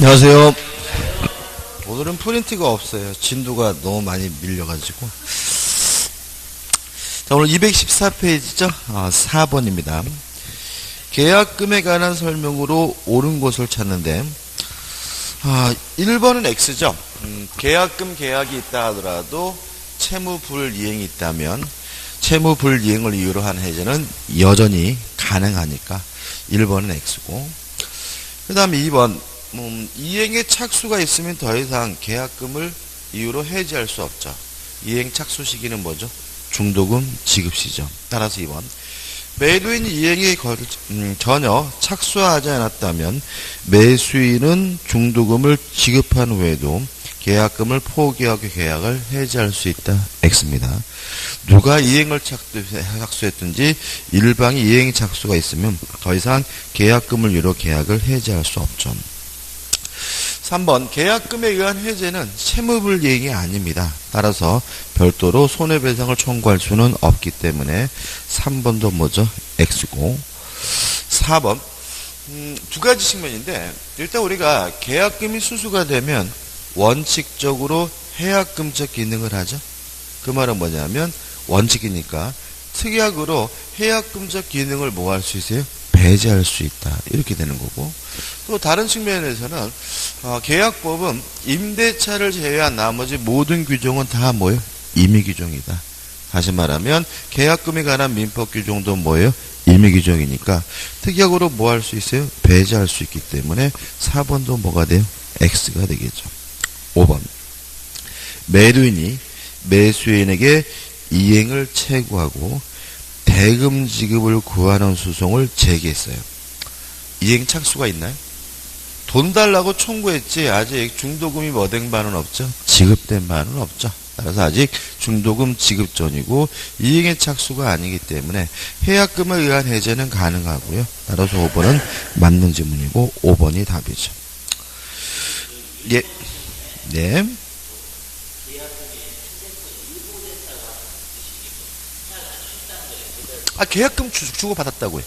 안녕하세요. 오늘은 프린트가 없어요. 진도가 너무 많이 밀려가지고. 자, 오늘 214페이지죠. 4번입니다. 계약금에 관한 설명으로 옳은 것을 찾는데, 1번은 X죠. 계약금 계약이 있다 하더라도 채무 불이행이 있다면 채무 불이행을 이유로 한 해제는 여전히 가능하니까 1번은 X고, 그 다음에 2번 이행의 착수가 있으면 더 이상 계약금을 이유로 해지할 수 없죠. 이행 착수 시기는 뭐죠? 중도금 지급시죠. 따라서 2번 매도인이 이행에 전혀 착수하지 않았다면 매수인은 중도금을 지급한 후에도 계약금을 포기하고 계약을 해지할 수 있다. X입니다. 누가 이행을 착수했든지 일방이 이행 착수가 있으면 더 이상 계약금을 이유로 계약을 해지할 수 없죠. 3번 계약금에 의한 해제는 채무불이행이 아닙니다. 따라서 별도로 손해배상을 청구할 수는 없기 때문에 3번도 뭐죠? X고. 4번 두 가지 측면인데, 일단 우리가 계약금이 수수가 되면 원칙적으로 해약금적 기능을 하죠. 그 말은 뭐냐면 원칙이니까 특약으로 해약금적 기능을 뭐 할 수 있어요? 배제할 수 있다. 이렇게 되는 거고, 또 다른 측면에서는 계약법은 임대차를 제외한 나머지 모든 규정은 다 뭐예요? 임의규정이다. 다시 말하면 계약금에 관한 민법 규정도 뭐예요? 임의규정이니까 특약으로 뭐 할 수 있어요? 배제할 수 있기 때문에 4번도 뭐가 돼요? X가 되겠죠. 5번 매도인이 매수인에게 이행을 채구하고 대금 지급을 구하는 소송을 제기했어요. 이행 착수가 있나요? 돈 달라고 청구했지 아직 중도금이 뭐 된 바는 없죠. 지급된 바는 없죠. 따라서 아직 중도금 지급 전이고 이행의 착수가 아니기 때문에 해약금에 의한 해제는 가능하고요. 따라서 5번은 맞는 지문이고 5번이 답이죠. 예. 네. 계약금 주고받았다고요.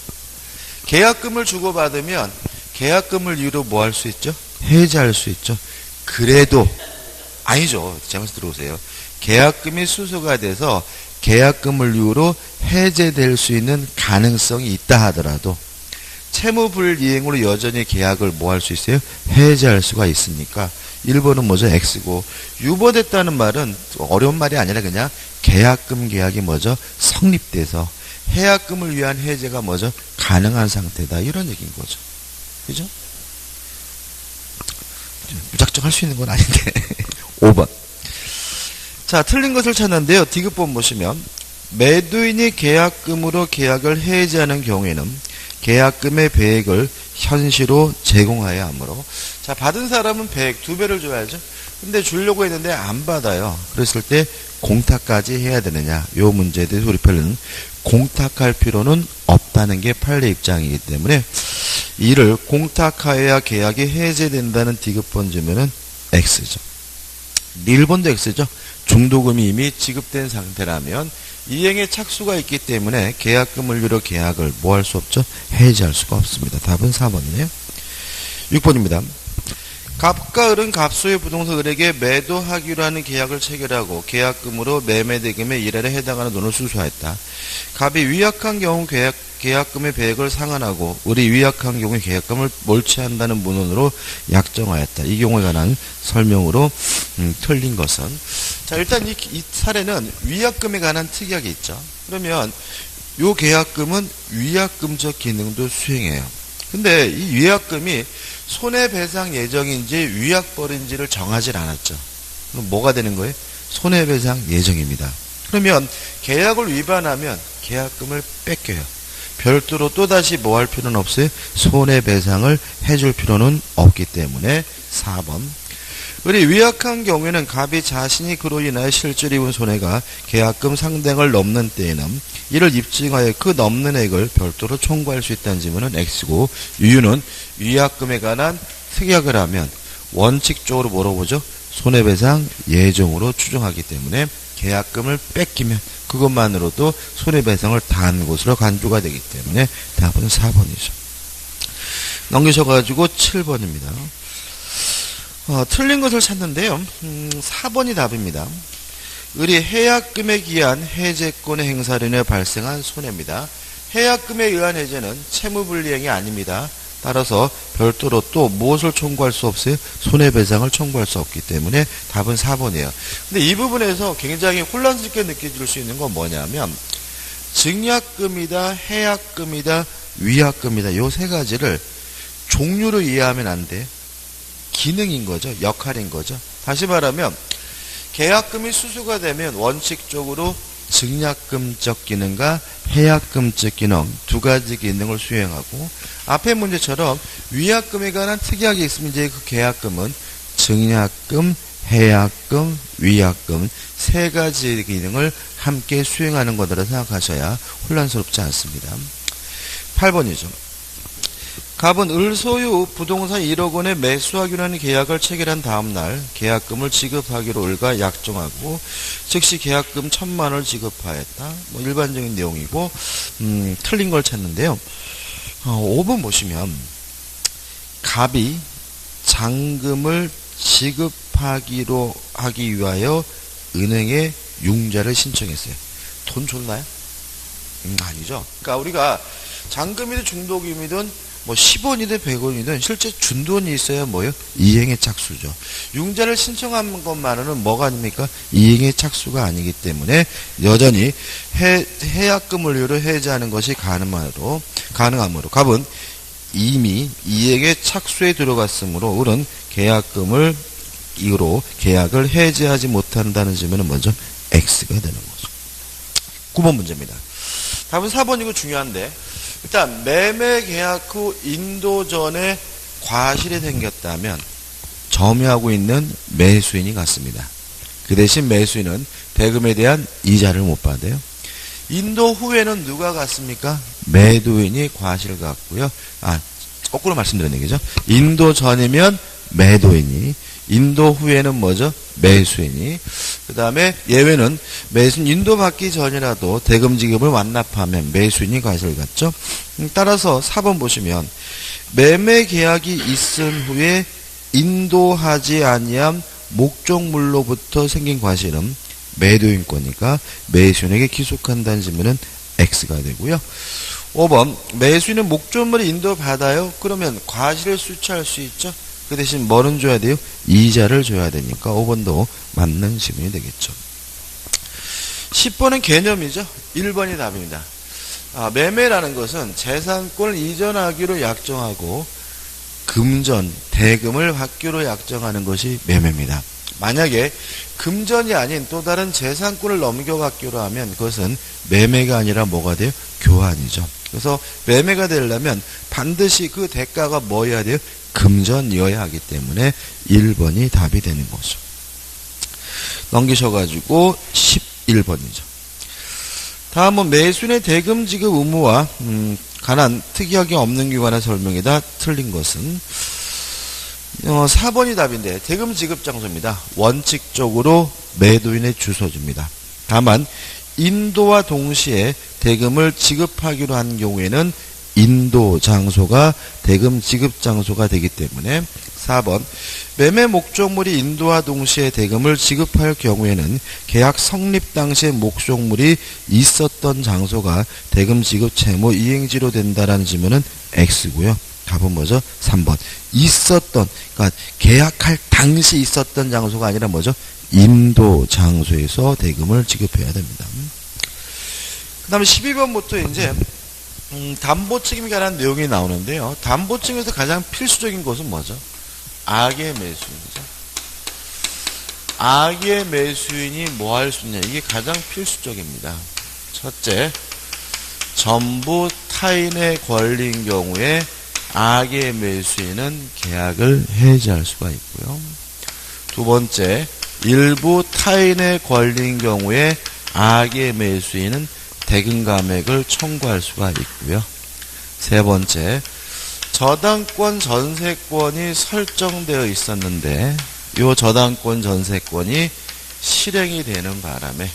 계약금을 주고받으면 계약금을 이유로 뭐 할 수 있죠? 해지할 수 있죠. 그래도 아니죠. 제 말씀 들어오세요. 계약금이 수수가 돼서 계약금을 이유로 해제될 수 있는 가능성이 있다 하더라도 채무불이행으로 여전히 계약을 뭐 할 수 있어요? 해제할 수가 있으니까 1번은 뭐죠? X고, 유보됐다는 말은 어려운 말이 아니라 그냥 계약금 계약이 뭐죠? 성립돼서 해약금을 위한 해제가 뭐죠? 가능한 상태다. 이런 얘기인 거죠. 그죠? 무작정 할 수 있는 건 아닌데. 5번. 자, 틀린 것을 찾는데요. 디귿번 보시면 매도인이 계약금으로 계약을 해지하는 경우에는 계약금의 배액을 현시로 제공해야 하므로, 자, 받은 사람은 배액 2배를 줘야죠. 근데 주려고 했는데 안 받아요. 그랬을 때 공탁까지 해야 되느냐, 요 문제에 대해서 우리 편은 공탁할 필요는 없다는 게 판례 입장이기 때문에 이를 공탁하여야 계약이 해제된다는 디귿번지면은 X죠. 1번도 X죠. 중도금이 이미 지급된 상태라면 이행에 착수가 있기 때문에 계약금을 이유로 계약을 뭐 할 수 없죠? 해지할 수가 없습니다. 답은 4번이네요. 6번입니다. 갑과 을은 갑소의 부동산 을에게 매도하기로 하는 계약을 체결하고 계약금으로 매매대금의 1할에 해당하는 돈을 수수하였다. 갑이 위약한 경우 계약금의 배액을 상환하고 을이 위약한 경우 계약금을 몰취한다는 문헌으로 약정하였다. 이 경우에 관한 설명으로 틀린 것은, 자, 일단 이 사례는 위약금에 관한 특약이 있죠. 그러면 이 계약금은 위약금적 기능도 수행해요. 근데 이 위약금이 손해배상 예정인지 위약벌인지를 정하지 않았죠. 그럼 뭐가 되는 거예요? 손해배상 예정입니다. 그러면 계약을 위반하면 계약금을 뺏겨요. 별도로 또다시 뭐 할 필요는 없어요? 손해배상을 해줄 필요는 없기 때문에 4번. 을이 위약한 경우에는 갑이 자신이 그로 인하여 실제로 입은 손해가 계약금 상당을 넘는 때에는 이를 입증하여 그 넘는 액을 별도로 청구할 수 있다는 지문은 X고, 이유는 위약금에 관한 특약을 하면 원칙적으로 뭐로 보죠? 손해배상 예정으로 추정하기 때문에 계약금을 뺏기면 그것만으로도 손해배상을 다한 것으로 간주가 되기 때문에 답은 4번이죠. 넘기셔가지고 7번입니다. 틀린 것을 찾는데요. 4번이 답입니다. 을이 해약금에 기한 해제권의 행사로 인해 발생한 손해입니다. 해약금에 의한 해제는 채무불이행이 아닙니다. 따라서 별도로 또 무엇을 청구할 수 없어요? 손해배상을 청구할 수 없기 때문에 답은 4번이에요. 근데 이 부분에서 굉장히 혼란스럽게 느껴질 수 있는 건 뭐냐면 증약금이다, 해약금이다, 위약금이다 이 세 가지를 종류로 이해하면 안 돼. 기능인 거죠. 역할인 거죠. 다시 말하면 계약금이 수수가 되면 원칙적으로 증약금적 기능과 해약금적 기능 두 가지 기능을 수행하고 앞에 문제처럼 위약금에 관한 특이하게 있으면 이제 그 계약금은 증약금, 해약금, 위약금 세 가지 기능을 함께 수행하는 거다라 생각하셔야 혼란스럽지 않습니다. 8번이죠. 갑은 을 소유 부동산 1억 원에 매수하기로 하는 계약을 체결한 다음날 계약금을 지급하기로 을과 약정하고 즉시 계약금 1,000만 원을 지급하였다. 뭐 일반적인 내용이고 틀린 걸 찾는데요. 5번 보시면 갑이 장금을 지급하기로 하기 위하여 은행에 융자를 신청했어요. 돈 줬나요? 아니죠. 그러니까 우리가 장금이든 중도금이든 뭐 10원이든 100원이든 실제 준 돈이 있어야 뭐예요? 이행의 착수죠. 융자를 신청한 것만으로는 뭐가 아닙니까? 이행의 착수가 아니기 때문에 여전히 해약금을 이유로 해제하는 것이 가능하므로 갑은 이미 이행의 착수에 들어갔으므로 을은 계약금을 이유로 계약을 해제하지 못한다는 점에는 먼저 X가 되는 거죠. 9번 문제입니다. 답은 4번이고 중요한데 일단 매매 계약 후 인도 전에 과실이 생겼다면 점유하고 있는 매수인이 같습니다. 그 대신 매수인은 대금에 대한 이자를 못 받아요. 인도 후에는 누가 같습니까? 매도인이 과실을 갖고요. 거꾸로 말씀드린 얘기죠. 인도 전이면 매도인이, 인도 후에는 뭐죠? 매수인이. 그 다음에 예외는 매수인 인도 받기 전이라도 대금 지급을 완납하면 매수인이 과실을 갖죠. 따라서 4번 보시면 매매 계약이 있은 후에 인도하지 아니한 목적물로부터 생긴 과실은 매도인 거니까 매수인에게 기속한다는 질문은 X가 되고요. 5번 매수인은 목적물을 인도받아요. 그러면 과실을 수취할 수 있죠. 그 대신 뭐는 줘야 돼요? 이자를 줘야 되니까 5번도 맞는 질문이 되겠죠. 10번은 개념이죠. 1번이 답입니다. 매매라는 것은 재산권을 이전하기로 약정하고 금전, 대금을 받기로 약정하는 것이 매매입니다. 만약에 금전이 아닌 또 다른 재산권을 넘겨받기로 하면 그것은 매매가 아니라 뭐가 돼요? 교환이죠. 그래서 매매가 되려면 반드시 그 대가가 뭐여야 돼요? 금전이어야 하기 때문에 1번이 답이 되는 거죠. 넘기셔가지고 11번이죠. 다음은 매수인의 대금 지급 의무와 관한 특이하게 없는 기관의 설명이다. 틀린 것은 4번이 답인데 대금 지급 장소입니다. 원칙적으로 매도인의 주소지입니다. 다만 인도와 동시에 대금을 지급하기로 한 경우에는 인도 장소가 대금 지급 장소가 되기 때문에 4번 매매 목적물이 인도와 동시에 대금을 지급할 경우에는 계약 성립 당시에 목적물이 있었던 장소가 대금 지급 채무 이행지로 된다라는 질문은 X고요. 답은 뭐죠? 3번 있었던 그러니까 계약할 당시 있었던 장소가 아니라 뭐죠? 인도 장소에서 대금을 지급해야 됩니다. 그 다음에 12번부터 이제 담보 책임에 관한 내용이 나오는데요. 담보 책임에서 가장 필수적인 것은 뭐죠? 악의 매수인이죠. 악의 매수인이 뭐 할 수 있냐? 이게 가장 필수적입니다. 첫째, 전부 타인의 권리인 경우에 악의 매수인은 계약을 해지할 수가 있고요. 두 번째, 일부 타인의 권리인 경우에 악의 매수인은 대금 감액을 청구할 수가 있고요. 세 번째, 저당권 전세권이 설정되어 있었는데 이 저당권 전세권이 실행이 되는 바람에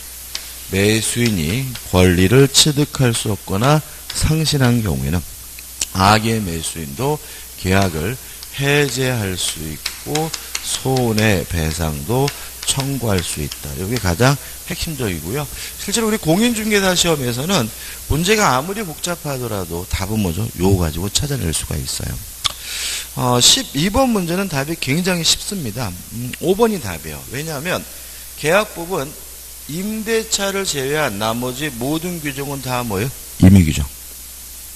매수인이 권리를 취득할 수 없거나 상실한 경우에는 악의 매수인도 계약을 해제할 수 있고 손해배상도 청구할 수 있다. 이게 가장 핵심적이고요. 실제로 우리 공인중개사 시험에서는 문제가 아무리 복잡하더라도 답은 뭐죠? 요거 가지고 찾아낼 수가 있어요. 12번 문제는 답이 굉장히 쉽습니다. 5번이 답이에요. 왜냐하면 계약법은 임대차를 제외한 나머지 모든 규정은 다 뭐예요? 임의규정.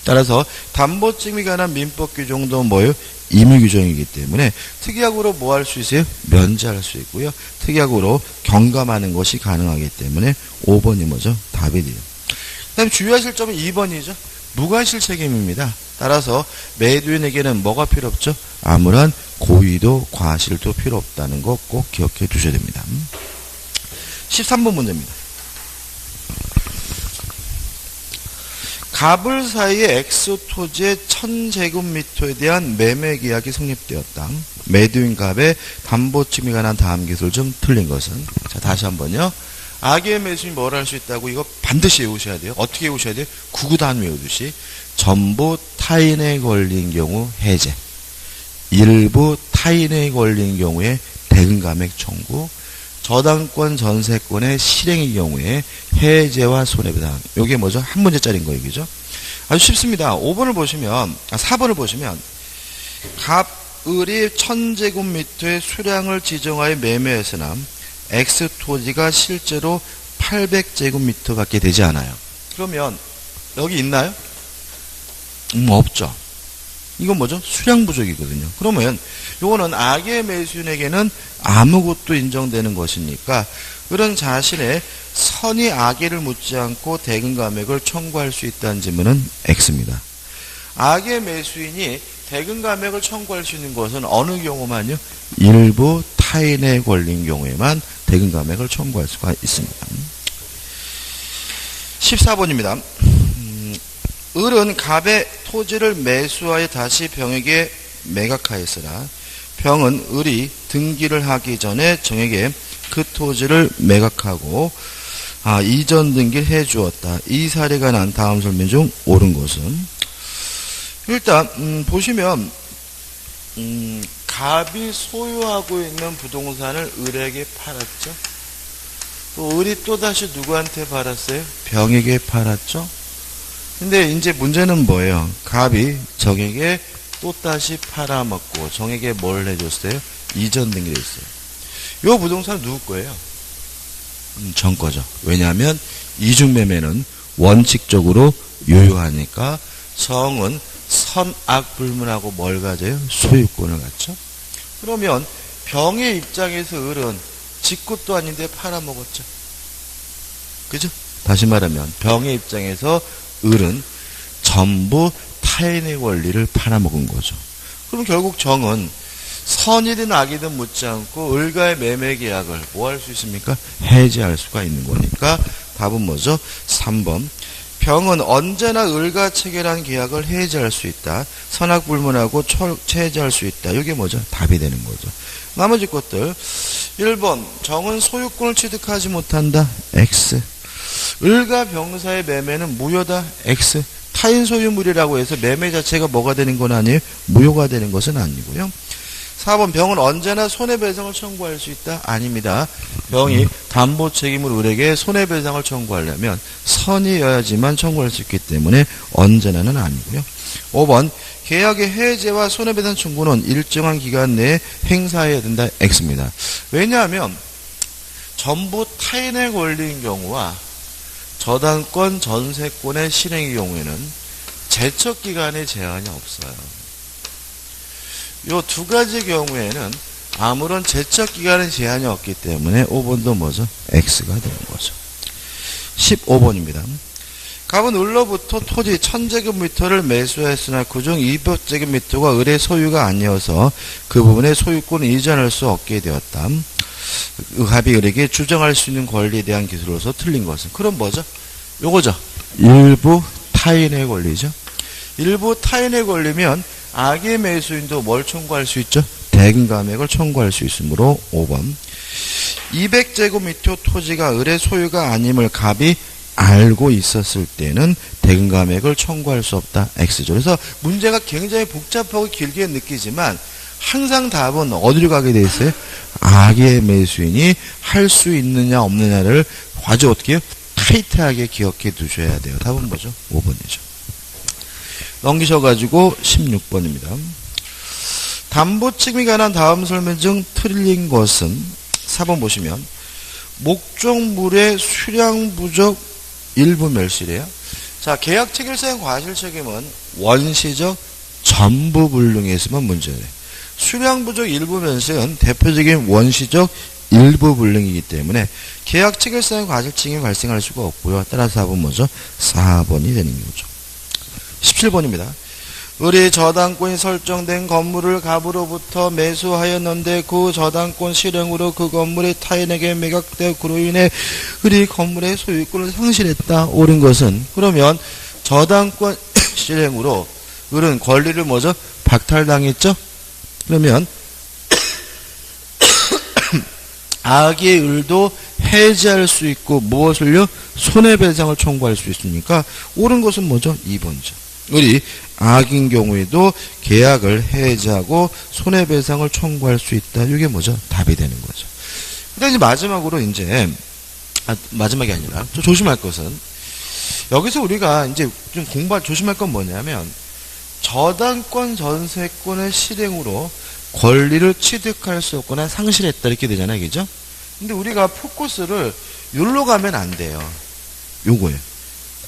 따라서 담보증에 관한 민법 규정도 뭐예요? 임의규정이기 때문에 특약으로 뭐 할 수 있어요? 면제할 수 있고요. 특약으로 경감하는 것이 가능하기 때문에 5번이 뭐죠? 답이 돼요. 그 다음에 주의하실 점은 2번이죠. 무과실 책임입니다. 따라서 매도인에게는 뭐가 필요 없죠? 아무런 고의도 과실도 필요 없다는 거 꼭 기억해 두셔야 됩니다. 13번 문제입니다. 갑을 사이의 X 토지의 1000제곱미터에 대한 매매 계약이 성립되었다. 매도인 갑의 담보증에 관한 다음 기술 좀 틀린 것은. 자, 다시 한번요. 악의 매수인이 뭘 할 수 있다고 이거 반드시 외우셔야 돼요. 어떻게 외우셔야 돼요? 구구단 외우듯이. 전부 타인에 걸린 경우 해제. 일부 타인에 걸린 경우에 대금감액 청구. 저당권 전세권의 실행의 경우에 해제와 손해배상. 이게 뭐죠? 한 문제짜리인 거예요. 그죠? 아주 쉽습니다. 5번을 보시면, 4번을 보시면, 갑을이 1000제곱미터의 수량을 지정하여 매매했으나, X 토지가 실제로 800제곱미터밖에 되지 않아요. 그러면, 여기 있나요? 없죠. 이건 뭐죠? 수량 부족이거든요. 그러면 요거는 악의 매수인에게는 아무것도 인정되는 것이니까 그런 자신의 선의 악의를 묻지 않고 대금 감액을 청구할 수 있다는 질문은 X입니다. 악의 매수인이 대금 감액을 청구할 수 있는 것은 어느 경우만요? 일부 타인에 걸린 경우에만 대금 감액을 청구할 수가 있습니다. 14번입니다. 을은 갑의 토지를 매수하여 다시 병에게 매각하였으나 병은 을이 등기를 하기 전에 정에게 그 토지를 매각하고 이전 등기를 해주었다. 이 사례가 난 다음 설명 중 옳은 것은 일단 보시면 갑이 소유하고 있는 부동산을 을에게 팔았죠. 또 을이 또다시 누구한테 팔았어요? 병에게 팔았죠. 근데 이제 문제는 뭐예요? 갑이 정에게 또다시 팔아먹고 정에게 뭘 해줬어요? 이전 등기를 했어요. 이 부동산은 누구 거예요? 정 거죠. 왜냐하면 이중매매는 원칙적으로 유효하니까 정은 선악불문하고 뭘 가져요? 소유권을 갖죠. 그러면 병의 입장에서 을은 지 것도 아닌데 팔아먹었죠. 그죠? 다시 말하면 병의 입장에서 을은 전부 타인의 권리를 팔아먹은 거죠. 그럼 결국 정은 선이든 악이든 묻지 않고 을과의 매매 계약을 뭐 할 수 있습니까? 해지할 수가 있는 거니까 답은 뭐죠? 3번. 병은 언제나 을과 체결한 계약을 해지할 수 있다. 선악불문하고 해지할 수 있다. 이게 뭐죠? 답이 되는 거죠. 나머지 것들 1번. 정은 소유권을 취득하지 못한다. X. 을과 병 사이의 매매는 무효다. X. 타인 소유물이라고 해서 매매 자체가 뭐가 되는 건 아니에요? 무효가 되는 것은 아니고요. 4번. 병은 언제나 손해배상을 청구할 수 있다? 아닙니다. 병이 담보 책임을 을에게 손해배상을 청구하려면 선이어야지만 청구할 수 있기 때문에 언제나는 아니고요. 5번. 계약의 해제와 손해배상 청구는 일정한 기간 내에 행사해야 된다. X입니다. 왜냐하면 전부 타인에 걸린 경우와 저당권 전세권의 실행의 경우에는 제척기간의 제한이 없어요. 이 두 가지 경우에는 아무런 제척기간의 제한이 없기 때문에 5번도 뭐죠? X가 되는 거죠. 15번입니다. 갑은 을로부터 토지 1000제곱미터를 매수했으나 그중 200제곱미터가 을의 소유가 아니어서 그 부분의 소유권을 이전할 수 없게 되었다. 갑이 을에게 주장할 수 있는 권리에 대한 기술로서 틀린 것은 그럼 뭐죠? 요거죠. 일부 타인의 권리죠. 일부 타인의 권리면 악의 매수인도 뭘 청구할 수 있죠? 대금 감액을 청구할 수 있으므로 5번. 200제곱미터 토지가 을의 소유가 아님을 갑이 알고 있었을 때는 대금 감액을 청구할 수 없다. X죠. 그래서 문제가 굉장히 복잡하고 길게 느끼지만 항상 답은 어디로 가게 돼 있어요? 악의 매수인이 할 수 있느냐 없느냐를 아주 어떻게 타이트하게 기억해 두셔야 돼요. 답은 뭐죠? 5번이죠. 넘기셔가지고 16번입니다. 담보책임에 관한 다음 설명 중 틀린 것은 4번 보시면 목적물의 수량 부족 일부 멸실이에요. 자, 계약 체결사용 과실 책임은 원시적 전부 불능에 있으면 문제예요. 수량 부족 일부 멸실은 대표적인 원시적 일부 불능이기 때문에 계약 체결사용 과실 책임이 발생할 수가 없고요. 따라서 답은 뭐죠? 4번이 되는 거죠. 17번입니다. 을이 저당권이 설정된 건물을 갑으로부터 매수하였는데 그 저당권 실행으로 그 건물이 타인에게 매각되어 그로 인해 을이 건물의 소유권을 상실했다. 옳은 것은 그러면 저당권 실행으로 을은 권리를 뭐죠? 박탈당했죠? 그러면 악의 을도 해지할 수 있고 무엇을요? 손해배상을 청구할 수 있으니까 옳은 것은 뭐죠? 2번이죠. 을이 악인 경우에도 계약을 해지하고 손해배상을 청구할 수 있다. 이게 뭐죠? 답이 되는 거죠. 그다음 이제 마지막으로 마지막이 아니라 좀 조심할 것은 여기서 우리가 이제 좀 조심할 건 뭐냐면 저당권 전세권의 실행으로 권리를 취득할 수 없거나 상실했다 이렇게 되잖아요. 그죠? 근데 우리가 포커스를 여기로 가면 안 돼요. 요거예요.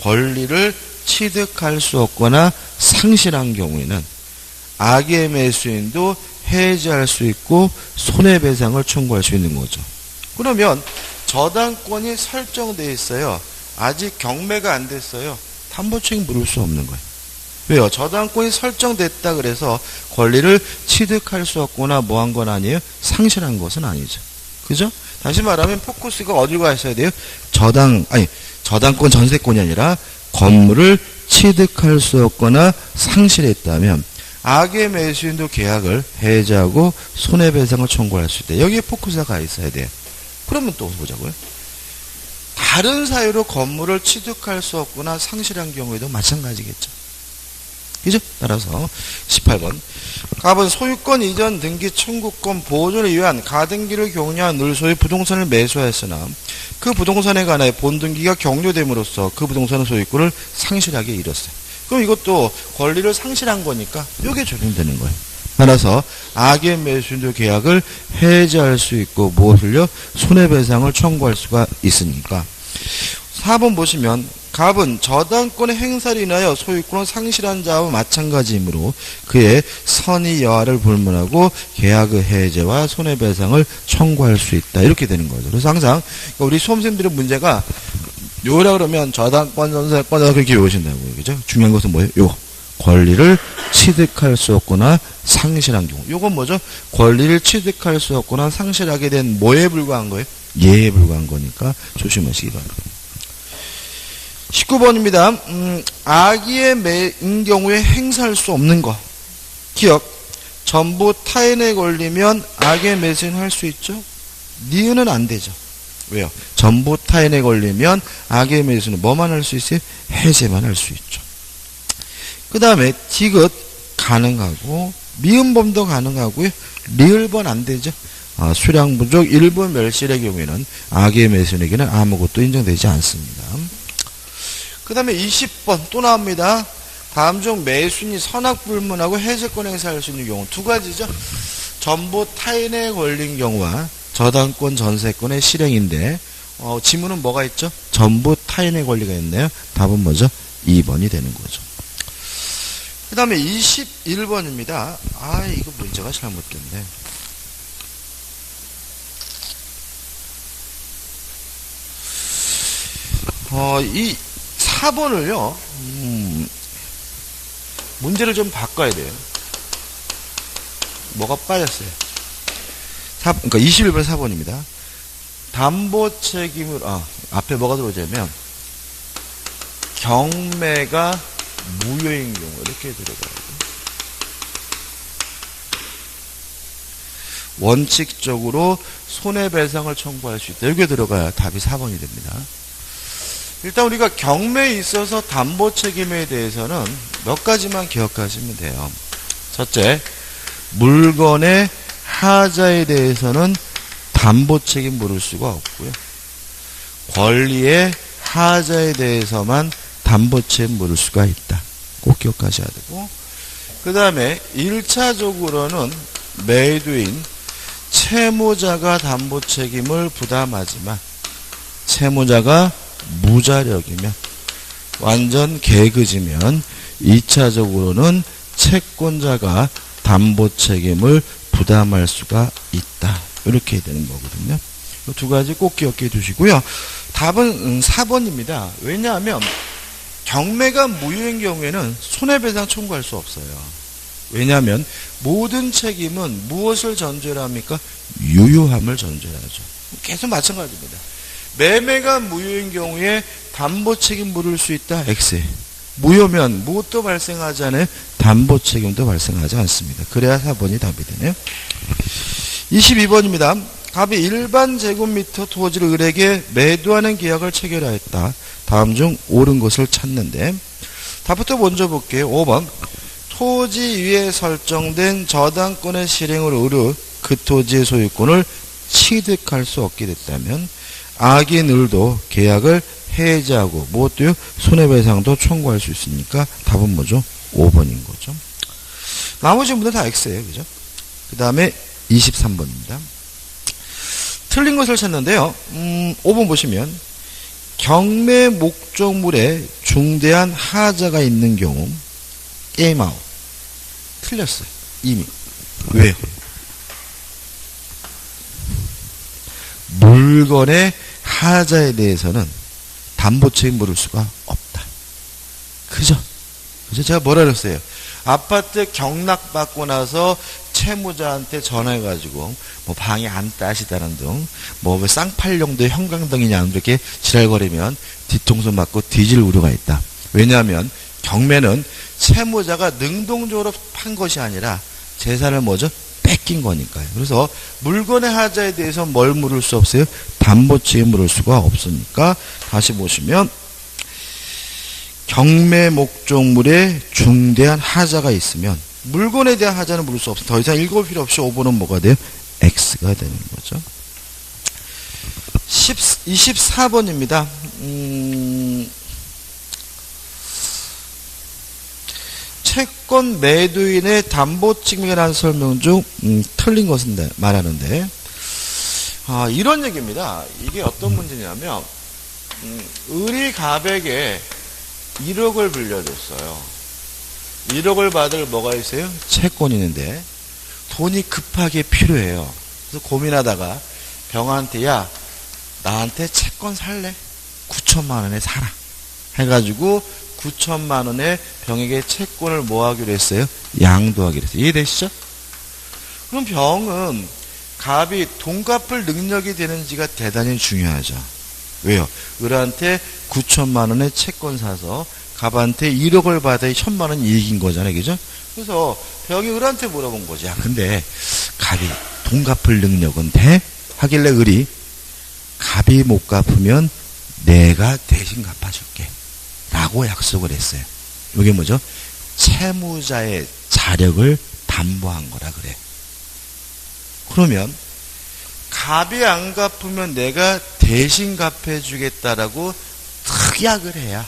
권리를 취득할 수 없거나 상실한 경우에는 악의 매수인도 해지할 수 있고 손해배상을 청구할 수 있는 거죠. 그러면 저당권이 설정되어 있어요. 아직 경매가 안 됐어요. 담보책임 물을 수 없는 거예요. 왜요? 저당권이 설정됐다 그래서 권리를 취득할 수 없거나 뭐 한 건 아니에요? 상실한 것은 아니죠. 그죠? 다시 말하면 포커스가 어디로 가 있어야 돼요? 저당권 전세권이 아니라 건물을 취득할 수 없거나 상실했다면 악의 매수인도 계약을 해지하고 손해배상을 청구할 수 있다. 여기에 포커스가 가 있어야 돼요. 그러면 또 보자고요. 다른 사유로 건물을 취득할 수 없거나 상실한 경우에도 마찬가지겠죠. 그죠? 따라서 18번 갑은 소유권 이전 등기 청구권 보존을 위한 가등기를 격려한 늘소의 부동산을 매수하였으나 그 부동산에 관하여 본등기가 격려됨으로써 그 부동산의 소유권을 상실하게 이뤘어요. 그럼 이것도 권리를 상실한 거니까 이게 적용되는 거예요. 따라서 악의 매수인도 계약을 해지할 수 있고 무엇을요? 손해배상을 청구할 수가 있으니까 4번 보시면 갑은 저당권의 행사를 인하여 소유권을 상실한 자와 마찬가지이므로 그의 선의 여하를 불문하고 계약의 해제와 손해배상을 청구할 수 있다. 이렇게 되는 거죠. 그래서 항상 우리 수험생들의 문제가 요라 그러면 저당권, 전세권 그렇게 외우신다고요. 그죠? 중요한 것은 뭐예요? 요거. 권리를 취득할 수 없거나 상실한 경우. 요건 뭐죠? 권리를 취득할 수 없거나 상실하게 된 뭐에 불과한 거예요? 예에 불과한 거니까 조심하시기 바랍니다. 19번입니다. 악의의 매인 경우에 행사할 수 없는 것. 기억. 전부 타인에 걸리면 악의 매수는 할 수 있죠? 니은은 안 되죠. 왜요? 전부 타인에 걸리면 악의 매수는 뭐만 할 수 있어요? 해제만 할 수 있죠. 그 다음에 디귿 가능하고 미음범도 가능하고요. 리을번 안 되죠. 수량 부족 일부 멸실의 경우에는 악의 매수에게는 아무것도 인정되지 않습니다. 그 다음에 20번 또 나옵니다. 다음 중 매수인이 선악불문하고 해제권 행사할 수 있는 경우 두 가지죠. 전부 타인에 걸린 경우와 저당권 전세권의 실행인데 지문은 뭐가 있죠? 전부 타인의 권리가 있네요. 답은 뭐죠? 2번이 되는 거죠. 그 다음에 21번입니다. 이거 문제가 잘못됐네. 이 4번을요, 문제를 좀 바꿔야 돼요. 뭐가 빠졌어요? 그러니까 21번 4번입니다. 담보 책임을, 앞에 뭐가 들어오냐면, 경매가 무효인 경우, 이렇게 들어가요. 원칙적으로 손해배상을 청구할 수 있다. 여기에 들어가야 답이 4번이 됩니다. 일단 우리가 경매에 있어서 담보 책임에 대해서는 몇 가지만 기억하시면 돼요. 첫째, 물건의 하자에 대해서는 담보 책임 물을 수가 없고요. 권리의 하자에 대해서만 담보 책임 물을 수가 있다. 꼭 기억하셔야 되고, 그 다음에 1차적으로는 매도인 채무자가 담보 책임을 부담하지만 채무자가 무자력이면, 완전 개그지면 2차적으로는 채권자가 담보 책임을 부담할 수가 있다. 이렇게 되는 거거든요. 이 두 가지 꼭 기억해 두시고요. 답은 4번입니다. 왜냐하면 경매가 무효인 경우에는 손해배상 청구할 수 없어요. 왜냐하면 모든 책임은 무엇을 전제로 합니까? 유효함을 전제로 하죠. 계속 마찬가지입니다. 매매가 무효인 경우에 담보 책임 물을 수 있다. X. 무효면 무엇도 발생하지 않아요? 담보 책임도 발생하지 않습니다. 그래야 4번이 답이 되네요. 22번입니다. 갑이 일반 제곱미터 토지를 을에게 매도하는 계약을 체결하였다. 다음 중 옳은 것을 찾는데, 답부터 먼저 볼게요. 5번. 토지 위에 설정된 저당권의 실행으로 을은 그 토지의 소유권을 취득할 수 없게 됐다면 악인 을도 계약을 해지하고 무엇도요? 손해배상도 청구할 수 있으니까 답은 뭐죠? 5번인 거죠. 나머지 분들 다 X예요. 그죠? 그 다음에 23번입니다. 틀린 것을 찾는데요. 5번 보시면 경매 목적물에 중대한 하자가 있는 경우 게임 아웃. 틀렸어요. 이미. 왜요? 물건의 하자에 대해서는 담보 책임 물을 수가 없다. 그죠? 그죠? 제가 뭐라 그랬어요? 아파트 경락받고 나서 채무자한테 전화해가지고 뭐 방이 안 따시다는 등 뭐 왜 쌍팔령도 형광등이냐 이렇게 지랄거리면 뒤통수 맞고 뒤질 우려가 있다. 왜냐하면 경매는 채무자가 능동적으로 판 것이 아니라 재산을 뭐죠? 뺏긴 거니까요. 그래서 물건의 하자에 대해서 뭘 물을 수 없어요? 담보 책임 물을 수가 없으니까 다시 보시면 경매 목적물에 중대한 하자가 있으면 물건에 대한 하자는 물을 수 없어요. 더 이상 읽어볼 필요 없이 5번은 뭐가 돼요? X가 되는 거죠. 24번입니다. 채권 매도인의 담보 책임에 대한 설명 중 틀린 것은 말하는데, 이런 얘기입니다. 이게 어떤 문제냐면 을이 갑에게 1억을 빌려줬어요. 1억을 받을 뭐가 있어요? 채권이 있는데 돈이 급하게 필요해요. 그래서 고민하다가 병한테 야 나한테 채권 살래? 9천만 원에 사라 해가지고 9천만 원에 병에게 채권을 뭐 하기로 했어요? 양도하기로 했어요. 이해되시죠? 그럼 병은 갑이 돈 갚을 능력이 되는지가 대단히 중요하죠. 왜요? 을한테 9천만 원에 채권 사서 갑한테 1억을 받아야 1천만 원 이익인 거잖아요. 그죠? 그래서 병이 을한테 물어본 거지. 야, 근데 갑이 돈 갚을 능력은 돼? 하길래 을이 갑이 못 갚으면 내가 대신 갚아줄게 라고 약속을 했어요. 이게 뭐죠? 채무자의 자력을 담보한 거라 그래. 그러면 갑이 안 갚으면 내가 대신 갚아주겠다라고 특약을 해야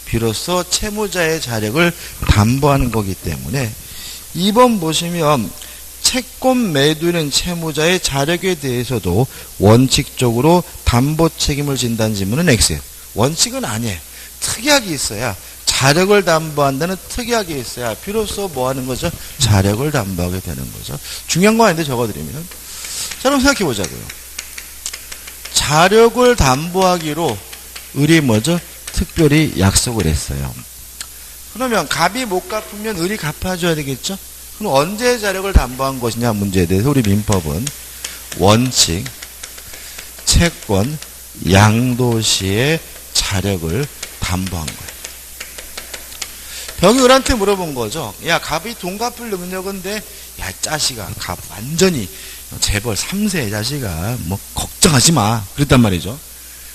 비로소 채무자의 자력을 담보하는 거기 때문에 2번 보시면 채권 매도인은 채무자의 자력에 대해서도 원칙적으로 담보 책임을 진다는 질문은 X예요. 원칙은 아니에요. 특약이 있어야, 자력을 담보한다는 특약이 있어야 비로소 뭐 하는 거죠? 자력을 담보하게 되는 거죠. 중요한 거 아닌데 적어드리면. 자, 그럼 생각해 보자고요. 자력을 담보하기로 을이 뭐죠? 특별히 약속을 했어요. 그러면 갑이 못 갚으면 을이 갚아줘야 되겠죠? 그럼 언제 자력을 담보한 것이냐 문제에 대해서 우리 민법은 원칙, 채권, 양도 시에 자력을 담보한 거예요. 병이 을한테 물어본 거죠. 야, 갑이 돈 갚을 능력은 돼? 야, 자식아, 갑 완전히 재벌 3세 자식아, 뭐 걱정하지 마. 그랬단 말이죠.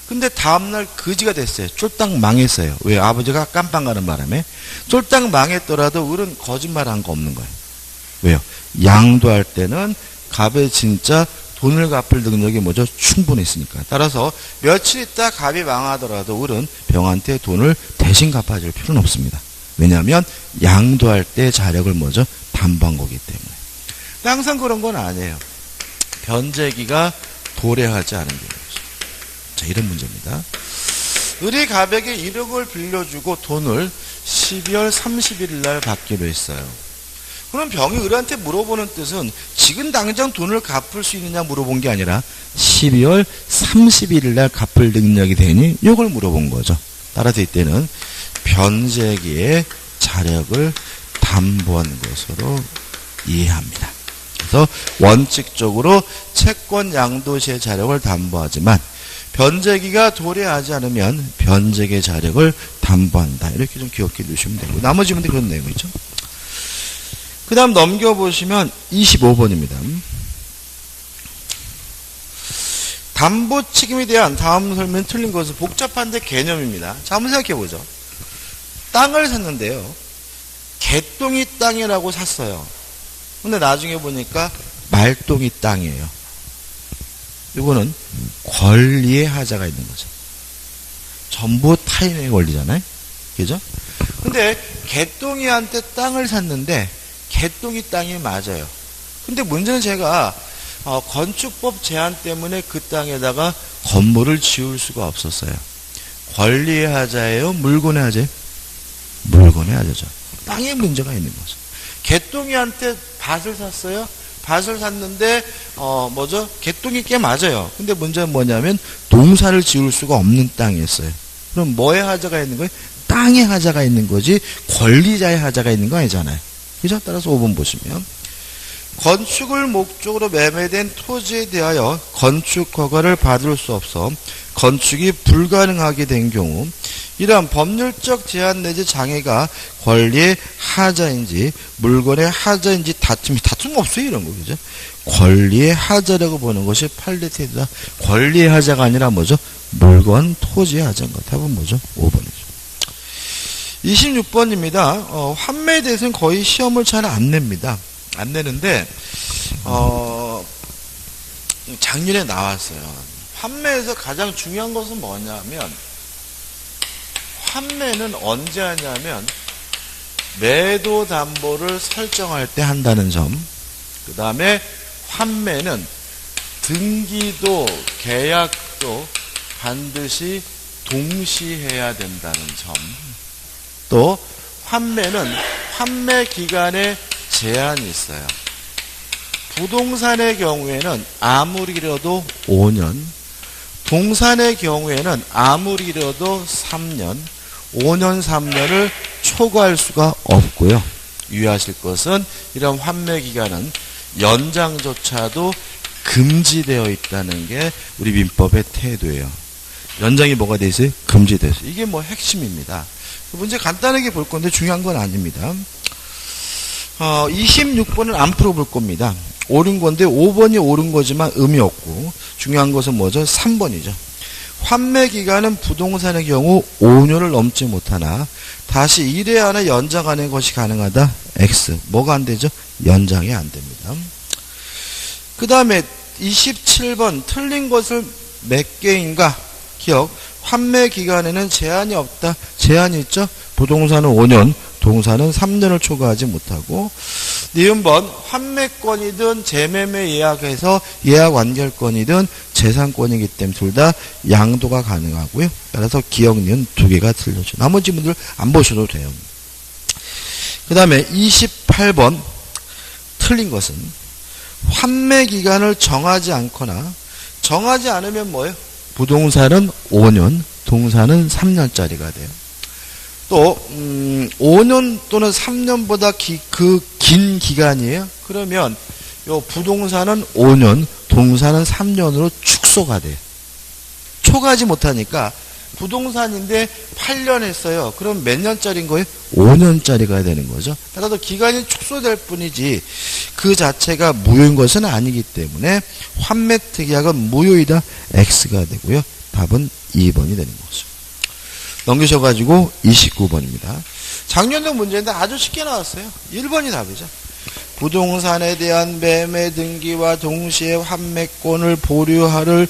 근데 다음날 거지가 됐어요. 쫄딱 망했어요. 왜? 아버지가 깜빵 가는 바람에. 쫄딱 망했더라도 을은 거짓말 한 거 없는 거예요. 왜요? 양도할 때는 갑의 진짜 돈을 갚을 능력이 뭐죠? 충분했으니까. 따라서 며칠 있다 갑이 망하더라도 을은 병한테 돈을 대신 갚아줄 필요는 없습니다. 왜냐하면 양도할 때 자력을 뭐죠? 담보한 거기 때문에. 근데 항상 그런 건 아니에요. 변제기가 도래하지 않은 경우죠. 자, 이런 문제입니다. 을이 갑에게 1억을 빌려주고 돈을 12월 31일 날 받기로 했어요. 그럼 병이 을한테 물어보는 뜻은 지금 당장 돈을 갚을 수 있느냐 물어본 게 아니라 12월 31일 날 갚을 능력이 되니 이걸 물어본 거죠. 따라서 이때는 변제기의 자력을 담보한 것으로 이해합니다. 그래서 원칙적으로 채권 양도 시의 자력을 담보하지만 변제기가 도래하지 않으면 변제기의 자력을 담보한다. 이렇게 좀 기억해 두시면 되고 나머지 문제 그런 내용이죠. 그 다음 넘겨보시면 25번입니다. 담보 책임에 대한 다음 설명은 틀린 것은 복잡한데 개념입니다. 자, 한번 생각해보죠. 땅을 샀는데요. 개똥이 땅이라고 샀어요. 근데 나중에 보니까 말똥이 땅이에요. 이거는 권리의 하자가 있는 거죠. 전부 타인의 권리잖아요. 그죠? 근데 개똥이한테 땅을 샀는데 개똥이 땅이 맞아요. 근데 문제는 제가 건축법 제한 때문에 그 땅에다가 건물을 지을 수가 없었어요. 권리의 하자예요? 물건의 하자예요? 물건의 하자죠. 땅에 문제가 있는 거죠. 개똥이한테 밭을 샀어요. 밭을 샀는데 뭐죠? 개똥이 꽤 맞아요. 근데 문제는 뭐냐면 농사를 지을 수가 없는 땅이었어요. 그럼 뭐의 하자가 있는 거예요? 땅의 하자가 있는 거지 권리자의 하자가 있는 거 아니잖아요. 그죠? 따라서 5번 보시면 건축을 목적으로 매매된 토지에 대하여 건축 허가를 받을 수 없어 건축이 불가능하게 된 경우 이러한 법률적 제한 내지 장애가 권리의 하자인지 물건의 하자인지 다툼 없어요. 이런 거 그죠? 권리의 하자라고 보는 것이 판례태도다. 권리의 하자가 아니라 뭐죠? 물건 토지의 하자인 것. 답은 뭐죠? 5번이죠. 26번입니다. 환매에 대해서는 거의 시험을 잘 안 냅니다. 안 내는데 작년에 나왔어요. 환매에서 가장 중요한 것은 뭐냐면 환매는 언제 하냐면 매도 담보를 설정할 때 한다는 점. 그 다음에 환매는 등기도 계약도 반드시 동시해야 된다는 점. 또 환매는 환매 기간에 제한이 있어요. 부동산의 경우에는 아무리 길어도 5년, 동산의 경우에는 아무리 길어도 3년, 5년, 3년을 초과할 수가 없고요. 유의하실 것은 이런 환매 기간은 연장조차도 금지되어 있다는 게 우리 민법의 태도예요. 연장이 뭐가 돼 있어요? 금지되어 있어요. 이게 뭐 핵심입니다. 문제 간단하게 볼 건데 중요한 건 아닙니다. 26번은 안 풀어볼 겁니다. 옳은 건데 5번이 옳은 거지만 의미 없고 중요한 것은 뭐죠? 3번이죠. 환매 기간은 부동산의 경우 5년을 넘지 못하나 다시 1회 안에 연장하는 것이 가능하다. X. 뭐가 안 되죠? 연장이 안 됩니다. 그 다음에 27번 틀린 것을 몇 개인가? 기억. 환매 기간에는 제한이 없다. 제한이 있죠? 부동산은 5년, 동산은 3년을 초과하지 못하고 니은번 환매권이든 재매매 예약에서 예약 완결권이든 재산권이기 때문에 둘 다 양도가 가능하고요. 따라서 기억 니은 두 개가 틀려죠. 나머지 분들 안 보셔도 돼요. 그 다음에 28번 틀린 것은 환매 기간을 정하지 않거나 정하지 않으면 뭐예요? 부동산은 5년, 동산은 3년짜리가 돼요. 또 5년 또는 3년보다 그 긴 기간이에요. 그러면 요 부동산은 5년, 동산은 3년으로 축소가 돼요. 초과하지 못하니까 부동산인데 8년 했어요. 그럼 몇 년짜리인 거예요? 5년짜리가 되는 거죠. 따라서 기간이 축소될 뿐이지 그 자체가 무효인 것은 아니기 때문에 환매 특약은 무효이다. X가 되고요. 답은 2번이 되는 거죠. 넘기셔가지고 29번입니다. 작년도 문제인데 아주 쉽게 나왔어요. 1번이 답이죠. 부동산에 대한 매매 등기와 동시에 환매권을 보류하를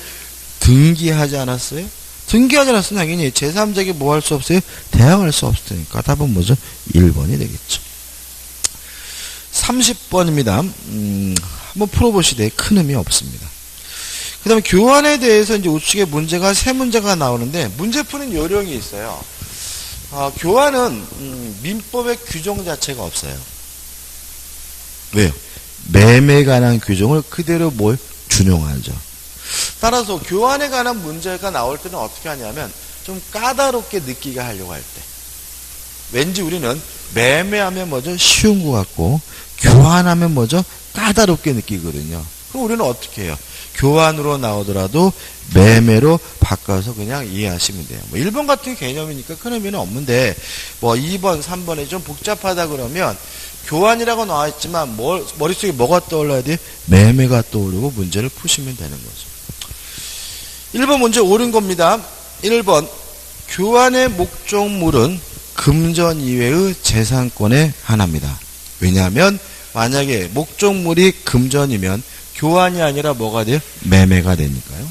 등기하지 않았어요? 등기하지 않았으면 당연히 제3자에게 뭐 할 수 없어요? 대항할 수 없으니까 답은 뭐죠? 1번이 되겠죠. 30번입니다. 한번 풀어보시되 큰 의미 없습니다. 그 다음에 교환에 대해서 이제 우측에 문제가 세 문제가 나오는데 문제 푸는 요령이 있어요. 교환은 민법의 규정 자체가 없어요. 왜요? 매매에 관한 규정을 그대로 뭘 준용하죠. 따라서 교환에 관한 문제가 나올 때는 어떻게 하냐면 좀 까다롭게 느끼게 하려고 할 때. 왠지 우리는 매매하면 뭐죠? 쉬운 것 같고 교환하면 뭐죠? 까다롭게 느끼거든요. 그럼 우리는 어떻게 해요? 교환으로 나오더라도 매매로 바꿔서 그냥 이해하시면 돼요. 뭐 1번 같은 개념이니까 큰 의미는 없는데 뭐 2번, 3번에 좀 복잡하다 그러면 교환이라고 나와 있지만 머릿속에 뭐가 떠올라야 돼요? 매매가 떠오르고 문제를 푸시면 되는 거죠. 1번 문제 옳은 겁니다. 1번 교환의 목적물은 금전 이외의 재산권의 하나입니다. 왜냐하면 만약에 목적물이 금전이면 교환이 아니라 뭐가 돼요? 매매가 되니까요.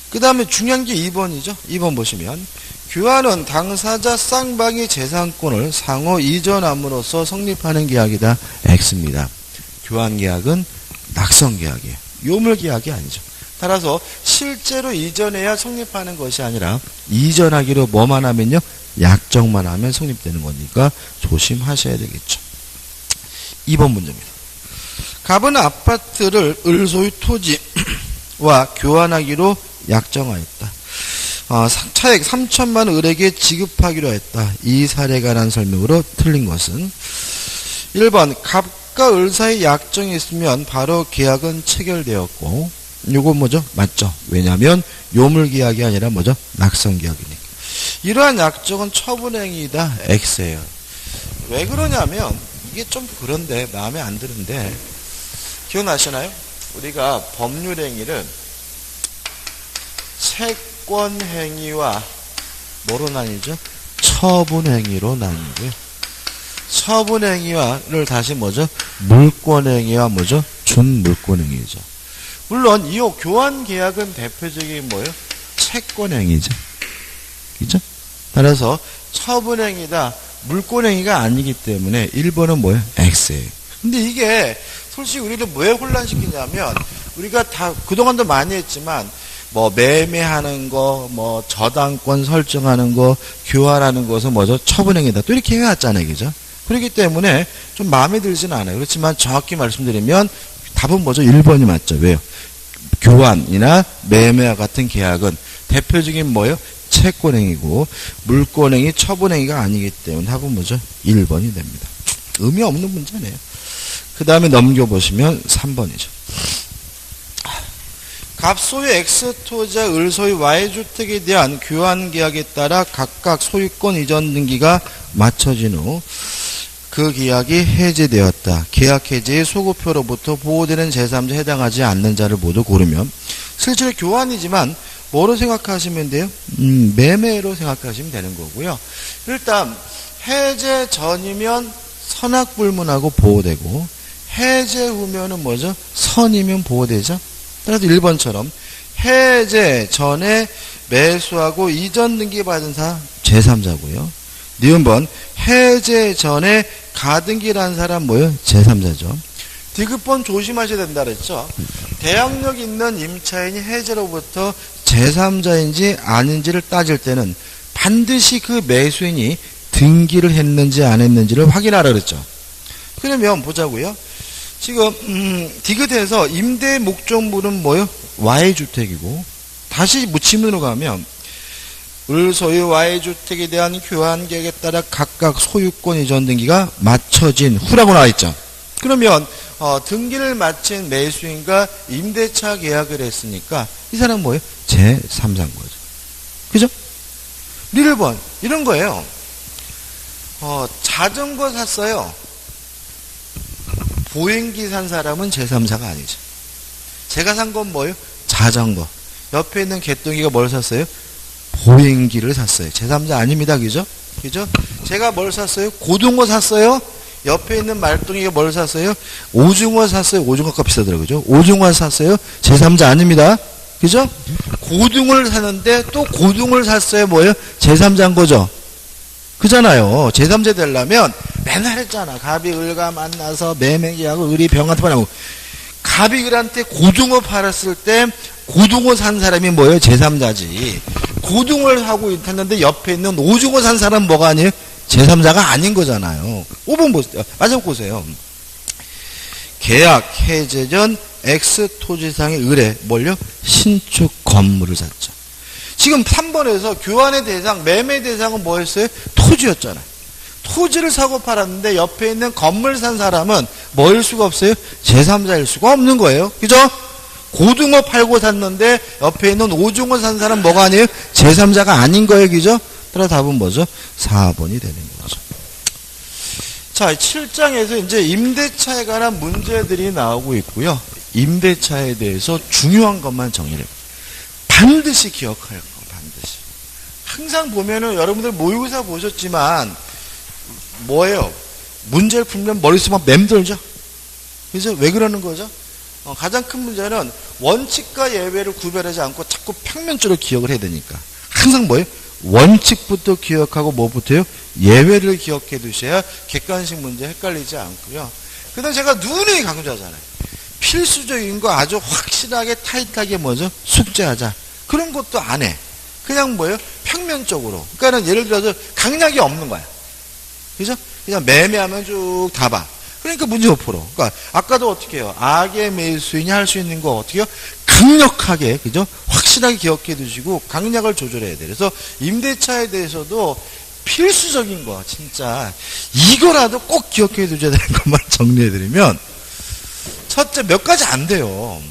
그 다음에 중요한 게 2번이죠. 2번 보시면 교환은 당사자 쌍방이 재산권을 상호 이전함으로써 성립하는 계약이다. X입니다. 교환 계약은 낙선 계약이에요. 요물 계약이 아니죠. 따라서 실제로 이전해야 성립하는 것이 아니라 이전하기로 뭐만 하면요? 약정만 하면 성립되는 거니까 조심하셔야 되겠죠. 2번 문제입니다. 갑은 아파트를 을소유 토지와 교환하기로 약정하였다. 차액 3천만 을에게 지급하기로 했다. 이 사례에 관한 설명으로 틀린 것은 1번 갑과 을 사이 약정이 있으면 바로 계약은 체결되었고 요거 뭐죠? 맞죠? 왜냐하면 요물계약이 아니라 뭐죠? 낙선계약이니까. 이러한 약정은 처분행위이다. X예요. 왜 그러냐면 이게 좀 그런데 마음에 안 드는데 기억나시나요? 우리가 법률행위를 채권행위와 뭐로 나뉘죠? 처분행위로 나뉘고요. 처분행위를 다시 뭐죠? 물권행위와 뭐죠? 준물권행위죠. 물론 이 교환계약은 대표적인 뭐예요? 채권행위죠. 그죠? 따라서 처분행위다. 물권행위가 아니기 때문에 1번은 뭐예요? X예요. 근데 이게 솔직히 우리를 왜 혼란시키냐면 우리가 다 그동안도 많이 했지만 뭐 매매하는 거, 뭐 저당권 설정하는 거, 교환하는 것은 뭐죠? 처분행위다. 또 이렇게 해왔잖아요. 그죠? 그렇기 때문에 좀 마음에 들지는 않아요. 그렇지만 정확히 말씀드리면 답은 뭐죠? 1번이 맞죠. 왜요? 교환이나 매매와 같은 계약은 대표적인 뭐예요? 채권행위고 물권행위, 처분행위가 아니기 때문에 답은 뭐죠? 1번이 됩니다. 의미 없는 문제네요. 그 다음에 넘겨보시면 3번이죠. 갑소유 X토지와 을소유 Y주택에 대한 교환계약에 따라 각각 소유권 이전 등기가 마쳐진 후 그 계약이 해제되었다. 계약 해제의 소급표로부터 보호되는 제3자에 해당하지 않는 자를 모두 고르면 실제로 교환이지만 뭐로 생각하시면 돼요? 매매로 생각하시면 되는 거고요. 일단 해제 전이면 선악불문하고 보호되고 해제 후면은 뭐죠? 선이면 보호되죠. 따라서 1번처럼 해제 전에 매수하고 이전 등기 받은 사 제3자고요. 니은번 해제 전에 가등기라는 사람 뭐예요? 제3자죠. 디귿번 조심하셔야 된다 그랬죠. 대항력 있는 임차인이 해제로부터 제3자인지 아닌지를 따질 때는 반드시 그 매수인이 등기를 했는지 안 했는지를 확인하라 그랬죠. 그러면 보자고요. 지금 디귿에서 임대 목적물은 뭐예요? Y주택이고 다시 무침으로 가면 을소유 Y주택에 대한 교환계약에 따라 각각 소유권 이전 등기가 마쳐진 후라고 나와 있죠. 그러면 등기를 마친 매수인과 임대차 계약을 했으니까 이 사람은 뭐예요? 제3자인 거죠. 그죠? 1번 이런 거예요. 자전거 샀어요. 보행기 산 사람은 제3자가 아니죠. 제가 산 건 뭐예요? 자전거. 옆에 있는 개똥이가 뭘 샀어요? 보행기를 샀어요. 제3자 아닙니다. 그죠? 그죠? 제가 뭘 샀어요? 고등어 샀어요? 옆에 있는 말똥이가 뭘 샀어요? 오징어 샀어요. 오징어가 비싸더라고요. 그죠? 오징어 샀어요. 제3자 아닙니다. 그죠? 고등어를 사는데 또 고등어를 샀어요. 뭐예요? 제3자인 거죠. 그잖아요. 제3자 되려면 맨날 했잖아. 갑이 을과 만나서 매매기하고 을이 병한테 팔고, 갑이 을한테 고등어 팔았을 때 고등어 산 사람이 뭐예요? 제3자지. 고등어를 하고 있는데 옆에 있는 오징어 산 사람은 뭐가 아니에요? 제3자가 아닌 거잖아요. 5번 보세요. 마지막 보세요. 계약 해제 전 X 토지상의 을에 뭘요? 신축 건물을 샀죠. 지금 3번에서 교환의 대상, 매매 대상은 뭐였어요? 토지였잖아요. 토지를 사고 팔았는데 옆에 있는 건물 산 사람은 뭐일 수가 없어요? 제3자일 수가 없는 거예요. 그죠? 고등어 팔고 샀는데 옆에 있는 오징어 산 사람 뭐가 아니에요? 제3자가 아닌 거예요. 그죠? 따라 답은 뭐죠? 4번이 되는 거죠. 자, 7장에서 이제 임대차에 관한 문제들이 나오고 있고요. 임대차에 대해서 중요한 것만 정리를 해요. 반드시 기억할 거, 반드시. 항상 보면은 여러분들 모의고사 보셨지만 뭐예요? 문제를 풀면 머릿속 막 맴돌죠? 그래서 왜 그러는 거죠? 가장 큰 문제는 원칙과 예외를 구별하지 않고 자꾸 평면적으로 기억을 해야 되니까. 항상 뭐예요? 원칙부터 기억하고 뭐부터요? 예외를 기억해 두셔야 객관식 문제 헷갈리지 않고요. 그 다음에 제가 누누이 강조하잖아요. 필수적인 거 아주 확실하게 타이트하게 뭐죠? 숙제하자. 그런 것도 안 해. 그냥 뭐예요? 평면적으로. 그러니까는 예를 들어서 강약이 없는 거야. 그죠? 그냥 매매하면 쭉 다 봐. 그러니까 문제 못 풀어. 그러니까 아까도 어떻게 해요? 악의 매수인이 할 수 있는 거 어떻게 해요? 강력하게, 그죠? 확실하게 기억해 두시고 강약을 조절해야 돼. 그래서 임대차에 대해서도 필수적인 거, 진짜 이거라도 꼭 기억해 두셔야 되는 것만 정리해 드리면, 첫째 몇 가지 안 돼요.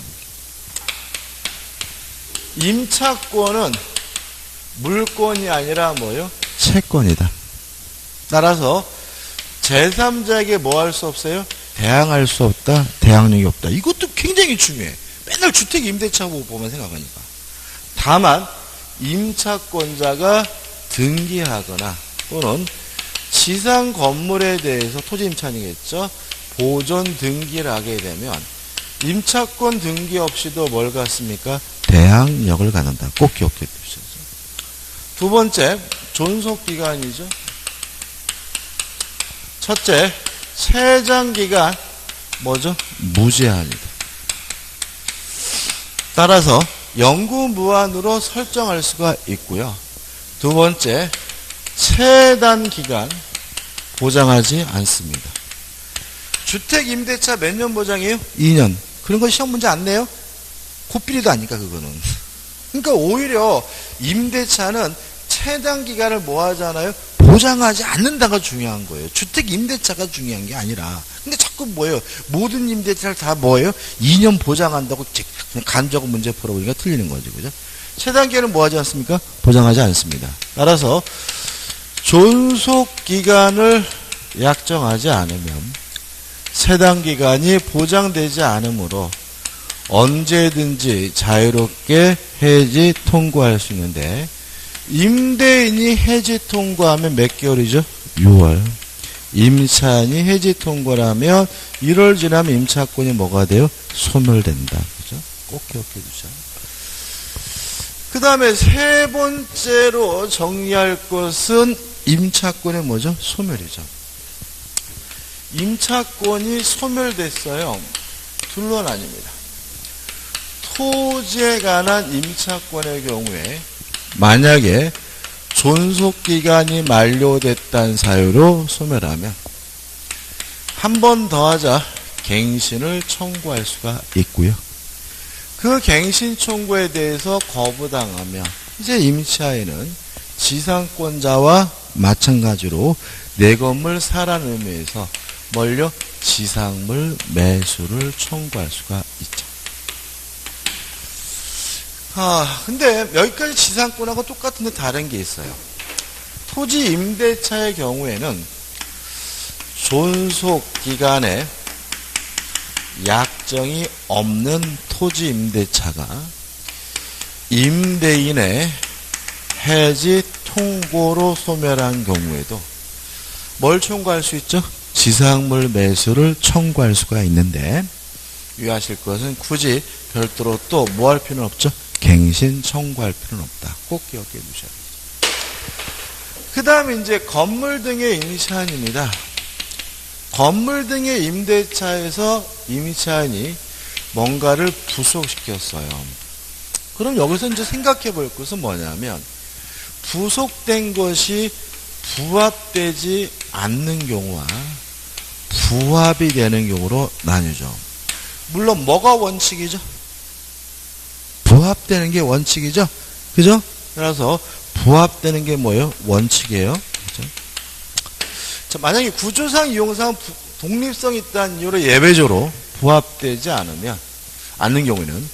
임차권은 물권이 아니라 뭐예요? 채권이다. 따라서 제3자에게 뭐 할 수 없어요? 대항할 수 없다. 대항력이 없다. 이것도 굉장히 중요해. 맨날 주택 임대차 보고만 생각하니까. 다만 임차권자가 등기하거나 또는 지상 건물에 대해서 토지 임차인이겠죠. 보존 등기를 하게 되면 임차권 등기 없이도 뭘 갖습니까? 대항력을 갖는다. 꼭 기억해 두셔야죠. 두 번째, 존속기간이죠. 첫째, 세장기간 뭐죠? 무제한이다. 따라서 영구무한으로 설정할 수가 있고요. 두 번째, 최단기간 보장하지 않습니다. 주택 임대차 몇 년 보장이에요? 2년. 그런 거 시험 문제 안 내요? 코끼리도 아니까 그거는. 그러니까 오히려 임대차는 최단기간을 뭐 하잖아요? 보장하지 않는다가 중요한 거예요. 주택 임대차가 중요한 게 아니라. 근데 자꾸 뭐예요? 모든 임대차를 다 뭐예요? 2년 보장한다고 그냥 간접적으로 문제 풀어보니까 틀리는 거죠. 그죠? 최단기간은 뭐 하지 않습니까? 보장하지 않습니다. 따라서 존속기간을 약정하지 않으면 세단기간이 보장되지 않으므로 언제든지 자유롭게 해지 통고할 수 있는데, 임대인이 해지 통고하면 몇 개월이죠? 6월. 임차인이 해지 통고를 하면 1월 지나면 임차권이 뭐가 돼요? 소멸된다. 그죠? 꼭 기억해 두자. 그 다음에 세 번째로 정리할 것은 임차권의 뭐죠? 소멸이죠. 임차권이 소멸됐어요. 둘로 나뉩니다. 토지에 관한 임차권의 경우에 만약에 존속기간이 만료됐다는 사유로 소멸하면 한 번 더 하자 갱신을 청구할 수가 있고요. 그 갱신 청구에 대해서 거부당하면 이제 임차인은 지상권자와 마찬가지로 내 건물 사라는 의미에서 뭘요? 지상물 매수를 청구할 수가 있죠. 근데 여기까지 지상권하고 똑같은데 다른 게 있어요. 토지 임대차의 경우에는 존속기간에 약정이 없는 토지 임대차가 임대인의 해지 통고로 소멸한 경우에도 뭘 청구할 수 있죠? 지상물 매수를 청구할 수가 있는데 유의하실 것은 굳이 별도로 또 뭐 할 필요는 없죠? 갱신 청구할 필요는 없다. 꼭 기억해 두셔야 돼요. 그 다음에 이제 건물 등의 임차인입니다. 건물 등의 임대차에서 임차인이 뭔가를 부속시켰어요. 그럼 여기서 이제 생각해 볼 것은 뭐냐면 부속된 것이 부합되지 않는 경우와 부합이 되는 경우로 나뉘죠. 물론 뭐가 원칙이죠? 부합되는 게 원칙이죠. 그죠? 따라서 부합되는 게 뭐예요? 원칙이에요. 그죠? 자, 만약에 구조상 이용상 독립성 있다는 이유로 예외적으로 부합되지 않는 경우에는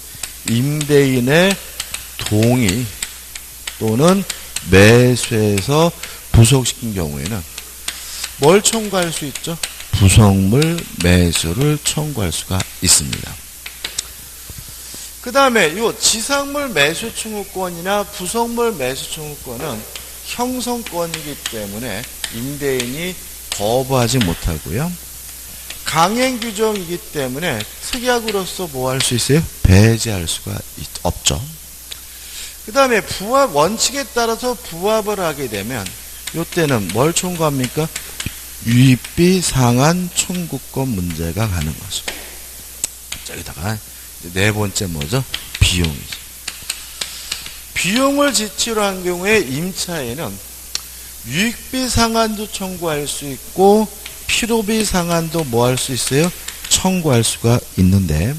임대인의 동의 또는 매수해서 부속시킨 경우에는 뭘 청구할 수 있죠? 부속물 매수를 청구할 수가 있습니다. 그 다음에 이 지상물 매수 청구권이나 부속물 매수 청구권은 형성권이기 때문에 임대인이 거부하지 못하고요. 강행 규정이기 때문에 특약으로서 뭐 할 수 있어요? 배제할 수가 없죠. 그 다음에 부합 원칙에 따라서 부합을 하게 되면 이때는 뭘 청구합니까? 유입비 상한 청구권 문제가 가는 거죠. 저기다가 네 번째 뭐죠? 비용이죠. 비용을 지치로 한 경우에 임차인은 유익비 상한도 청구할 수 있고 필요비 상한도 뭐 할 수 있어요? 청구할 수가 있는데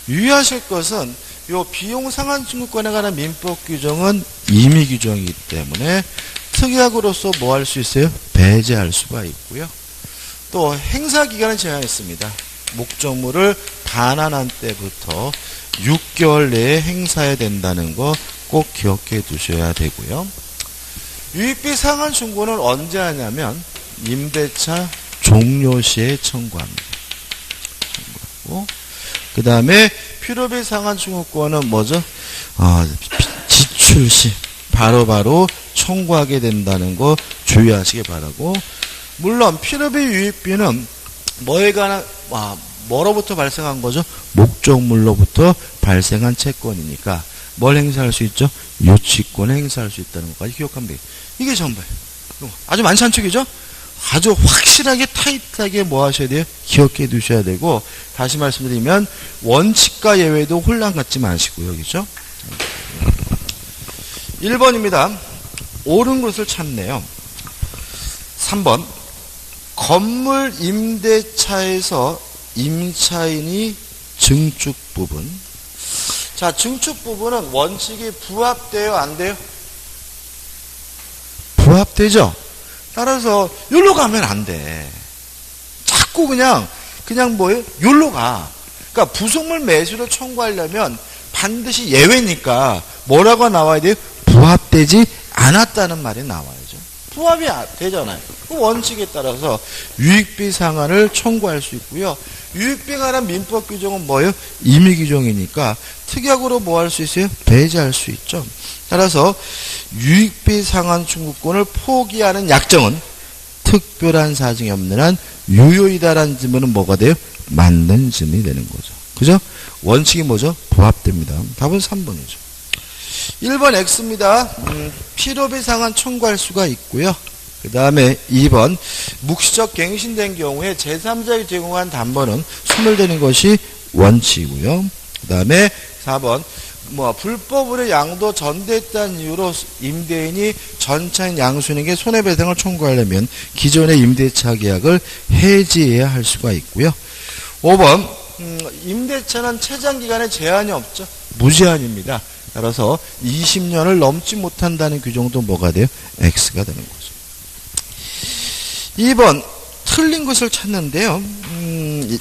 유의하실 것은 이 비용 상한 청구권에 관한 민법 규정은 임의 규정이기 때문에 특약으로서 뭐 할 수 있어요? 배제할 수가 있고요. 또 행사 기간은 제한했습니다. 목적물을 반환한 때부터 6개월 내에 행사해야 된다는 거 꼭 기억해 두셔야 되고요. 유익비 상한 청구는 언제 하냐면 임대차 종료 시에 청구합니다. 그 다음에 필요비 상한 청구권은 뭐죠? 지출 시 바로바로 청구하게 된다는 거 주의하시기 바라고, 물론 필요비 유익비는 뭐에 관한 뭐로부터 발생한 거죠? 목적물로부터 발생한 채권이니까 뭘 행사할 수 있죠? 유치권을 행사할 수 있다는 것까지 기억하면 돼요. 이게 전부예요. 아주 많지 않죠? 그죠? 아주 확실하게 타이트하게 뭐 하셔야 돼요? 기억해 두셔야 되고, 다시 말씀드리면 원칙과 예외도 혼란 갖지 마시고요. 그죠? 1번입니다. 옳은 것을 찾네요. 3번. 건물 임대차에서 임차인이 증축 부분. 자, 증축 부분은 원칙이 부합돼요? 안 돼요? 부합되죠? 따라서 여기로 가면 안 돼. 자꾸 그냥 뭐예요? 여기로 가. 그러니까 부속물 매수를 청구하려면 반드시 예외니까 뭐라고 나와야 돼요? 부합되지 않았다는 말이 나와야죠. 부합이 되잖아요. 그 원칙에 따라서 유익비 상한을 청구할 수 있고요. 유익비에 관한 민법 규정은 뭐예요? 임의 규정이니까 특약으로 뭐 할 수 있어요? 배제할 수 있죠. 따라서 유익비 상한 청구권을 포기하는 약정은 특별한 사정이 없는 한 유효이다라는 질문은 뭐가 돼요? 맞는 질문이 되는 거죠. 그죠? 원칙이 뭐죠? 부합됩니다. 답은 3번이죠. 1번 X입니다. 필요비 상한 청구할 수가 있고요. 그 다음에 2번 묵시적 갱신된 경우에 제3자에게 제공한 담보는 소멸되는 것이 원칙이고요. 그 다음에 4번 불법으로 양도 전대했다는 이유로 임대인이 전차인 양수인에게 손해배상을 청구하려면 기존의 임대차 계약을 해지해야 할 수가 있고요. 5번 임대차는 최장기간에 제한이 없죠. 무제한입니다. 따라서 20년을 넘지 못한다는 규정도 뭐가 돼요? X가 되는 거죠. 2번 틀린 것을 찾는데요.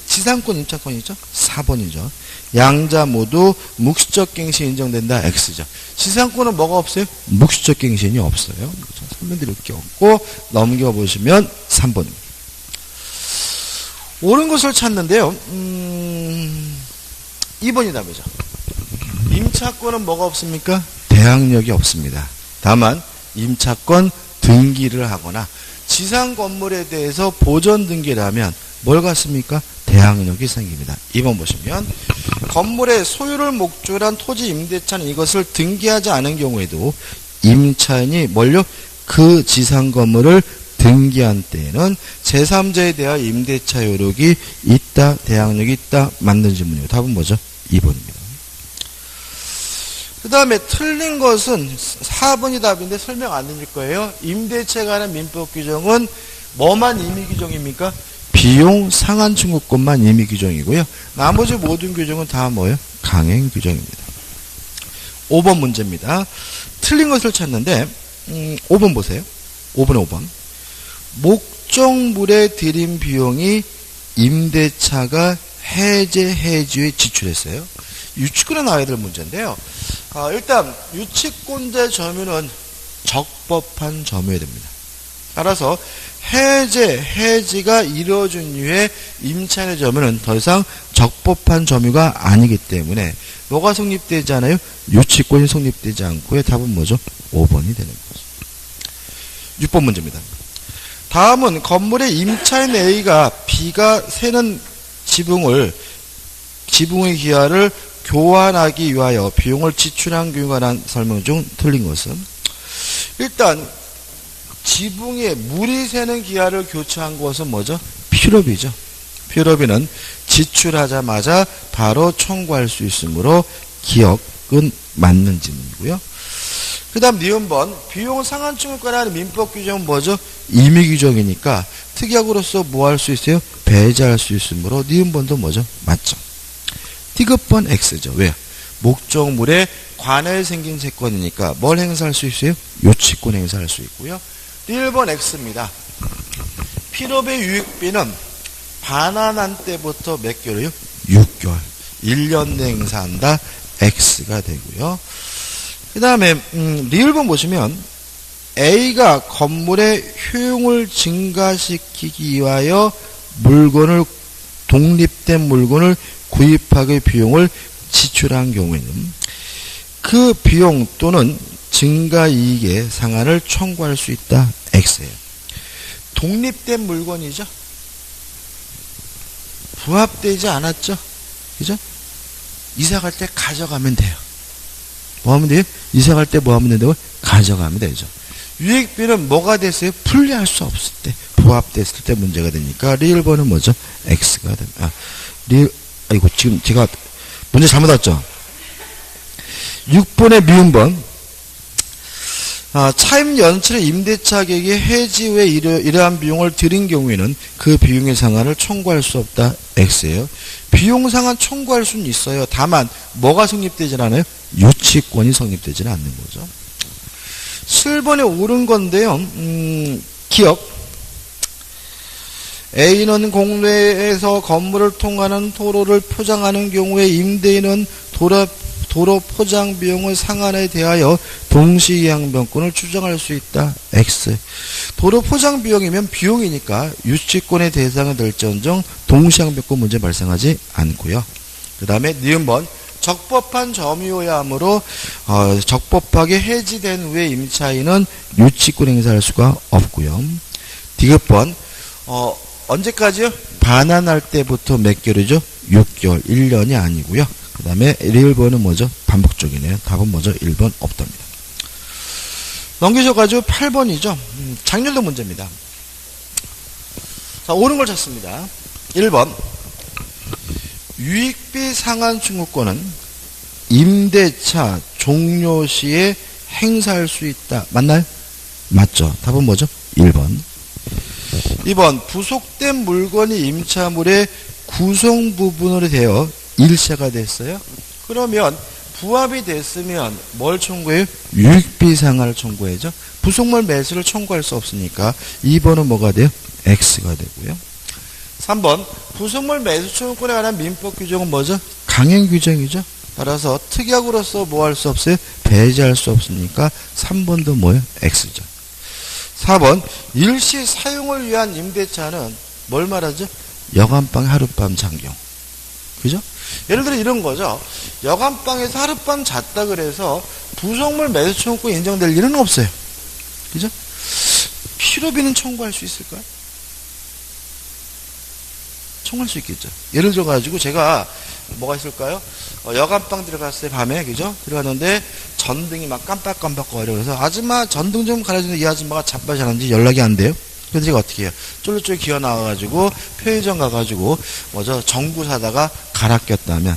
지상권 임차권이죠. 4번이죠. 양자 모두 묵시적 갱신이 인정된다. X죠. 지상권은 뭐가 없어요? 묵시적 갱신이 없어요. 설명드릴 게 없고 넘겨보시면 3번입니다. 옳은 것을 찾는데요. 2번이 답이죠. 임차권은 뭐가 없습니까? 대항력이 없습니다. 다만 임차권 등기를 하거나 지상 건물에 대해서 보전 등기라면 뭘 갖습니까? 대항력이 생깁니다. 2번 보시면 건물의 소유를 목적으로 한 토지 임대차는 이것을 등기하지 않은 경우에도 임차인이 뭘요? 그 지상 건물을 등기한 때에는 제3자에 대한 임대차 요력이 있다, 대항력이 있다, 맞는 질문이에요. 답은 뭐죠? 2번입니다. 그 다음에 틀린 것은 4번이 답인데 설명 안 드릴 거예요. 임대차에 관한 민법 규정은 뭐만 임의 규정입니까? 비용 상한 청구권만 임의 규정이고요. 나머지 모든 규정은 다 뭐예요? 강행 규정입니다. 5번 문제입니다. 틀린 것을 찾는데 5번 보세요. 5번에 5번. 목적물에 들인 비용이 임대차가 해지에 지출했어요. 유치권에 나와야 될 문제인데요. 일단 유치권자 점유는 적법한 점유여야 됩니다. 따라서 해지가 이루어진 이후에 임차인의 점유는 더 이상 적법한 점유가 아니기 때문에 뭐가 성립되지 않아요? 유치권이 성립되지 않고요. 답은 뭐죠? 5번이 되는 거죠. 6번 문제입니다. 다음은 건물의 임차인 A가 B가 세는 지붕의 기하를 교환하기 위하여 비용을 지출한 경우에 관한 설명 중 틀린 것은 일단 지붕에 물이 새는 기하를 교체한 것은 뭐죠? 필요비죠. 필요비는 지출하자마자 바로 청구할 수 있으므로 기억은 맞는 질문이고요. 그 다음 니은번 비용 상한 청구권에 관한 민법 규정은 뭐죠? 임의 규정이니까 특약으로서 뭐 할 수 있어요? 배제할 수 있으므로 니은번도 뭐죠? 맞죠. 디귿번 X죠. 왜요? 목적물에 관하여 생긴 채권이니까 뭘 행사할 수 있어요? 요치권 행사할 수 있고요. 1번 X입니다. 필요비 유익비는 반환한 때부터 몇 개월이요? 6개월. 1년 내 행사한다. X가 되고요. 그 다음에 리을번 보시면 A가 건물의 효용을 증가시키기 위하여 독립된 물건을 구입하기 비용을 지출한 경우에는 그 비용 또는 증가이익의 상한을 청구할 수 있다. X예요. 독립된 물건이죠. 부합되지 않았죠. 그죠? 이사갈 때 가져가면 돼요. 뭐 하면 돼요? 이사갈 때 뭐 하면 된다고? 가져가면 되죠. 유익비는 뭐가 됐어요? 분리할 수 없을 때, 부합됐을 때 문제가 되니까 리을번은 뭐죠? X가 됩니다. 아이고 지금 제가 문제 잘못 왔죠? 6번의 미음번 차임 연체의 임대차 계획의 해지 후에 이러한 비용을 들인 경우에는 그 비용의 상한을 청구할 수 없다. X예요. 비용 상한 청구할 수는 있어요. 다만 뭐가 성립되지 않아요? 유치권이 성립되지는 않는 거죠. 7번에 옳은 건데요. 기억 A는 공내에서 건물을 통하는 도로를 포장하는 경우에 임대인은 도로 포장 비용의 상한에 대하여 동시이양변권을 주장할 수 있다. X. 도로 포장 비용이면 비용이니까 유치권의 대상이 될지언정 동시이양변권 문제 발생하지 않고요. 그 다음에 니은번 적법한 점유여야 하므로 적법하게 해지된 후에 임차인은 유치권 행사할 수가 없고요. 디귿번 언제까지요? 반환할 때부터 몇 개월이죠? 6개월, 1년이 아니고요. 그 다음에 리을번은 뭐죠? 반복적이네요. 답은 뭐죠? 1번 없답니다. 넘기셔가지고 8번이죠. 장렬도 문제입니다. 자, 옳은 걸 찾습니다. 1번 유익비 상한 청구권은 임대차 종료 시에 행사할 수 있다. 맞나요? 맞죠. 답은 뭐죠? 1번. 2번 부속된 물건이 임차물의 구성 부분으로 되어 일체가 됐어요. 그러면 부합이 됐으면 뭘 청구해요? 유익비 상한을 청구해야죠. 부속물 매수를 청구할 수 없으니까 2번은 뭐가 돼요? X가 되고요. 3번 부속물 매수 청구권에 관한 민법 규정은 뭐죠? 강행 규정이죠. 따라서 특약으로서 뭐 할 수 없어요? 배제할 수 없으니까 3번도 뭐예요? X죠. 4번 일시 사용을 위한 임대차는 뭘 말하죠? 여간방 하룻밤 장경. 그죠? 예를 들어 이런 거죠. 여간방에서 하룻밤 잤다 그래서 부속물 매수 청구권 인정될 일은 없어요. 그죠? 필요비는 청구할 수 있을까요? 청구할 수 있겠죠. 예를 들어가지고 제가 뭐가 있을까요? 여간방 들어갔어요. 밤에. 그죠? 들어갔는데 전등이 막 깜빡깜빡거려. 그래서 아줌마 전등 좀 갈아주는데 이 아줌마가 자빠졌는지 연락이 안 돼요. 그래서 제가 어떻게 해요? 쫄쫄 기어 나와가지고 편의점 가가지고 전구 사다가 갈아 꼈다면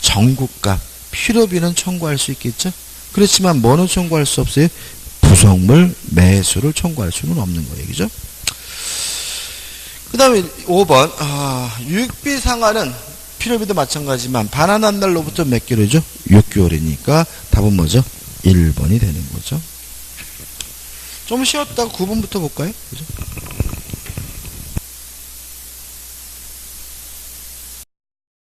전구값, 필요비는 청구할 수 있겠죠? 그렇지만 뭐는 청구할 수 없어요? 부속물 매수를 청구할 수는 없는 거예요. 그죠? 그 다음에 5번 유익비 상한은 필요비도 마찬가지지만 반환한 날로부터 몇 개월이죠? 6개월이니까 답은 뭐죠? 1번이 되는 거죠. 좀 쉬었다가 9번부터 볼까요? 그죠?